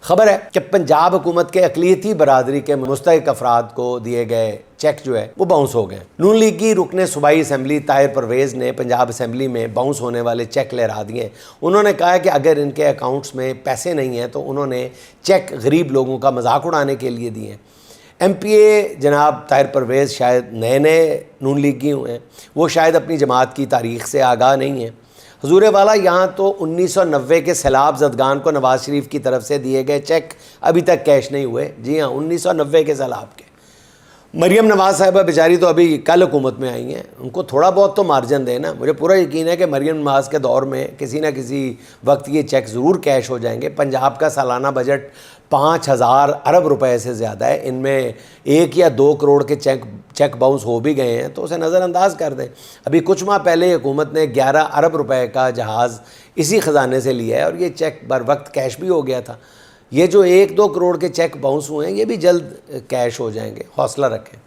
खबर है कि पंजाब हुकूमत के अक़लियती बरादरी के मुस्तहिक़ अफराद को दिए गए चेक जो है वो बाउंस हो गए। नून लीग की रुकने सूबाई असम्बली ताहिर परवेज़ ने पंजाब असम्बली में बाउंस होने वाले चेक लहरा दिए। उन्होंने कहा कि अगर इनके अकाउंट्स में पैसे नहीं हैं तो उन्होंने चेक गरीब लोगों का मजाक उड़ाने के लिए दिए। MPA जनाब ताहिर परवेज़ शायद नए नए नून लीगी हुए हैं, वो शायद अपनी जमात की तारीख़ से आगाह नहीं है। हजूर वाला यहाँ तो 1990 के सैलाब ज़दगान को नवाज़ शरीफ की तरफ से दिए गए चेक अभी तक कैश नहीं हुए। जी हाँ, 1990 के सैलाब के। मरियम नवाज़ साहिबा बेचारी तो अभी कल हुकूमत में आई हैं, उनको थोड़ा बहुत तो मार्जिन देना। मुझे पूरा यकीन है कि मरियम नवाज़ के दौर में किसी न किसी वक्त ये चेक ज़रूर कैश हो जाएंगे। पंजाब का सालाना बजट 5000 अरब रुपए से ज़्यादा है, इनमें 1 या 2 करोड़ के चेक बाउंस हो भी गए हैं तो उसे नज़रअंदाज कर दें। अभी कुछ माह पहले हुकूमत ने 11 अरब रुपए का जहाज़ इसी ख़जाने से लिया है और ये चेक बर वक्त कैश भी हो गया था। ये जो 1-2 करोड़ के चेक बाउंस हुए हैं ये भी जल्द कैश हो जाएंगे, हौसला रखें।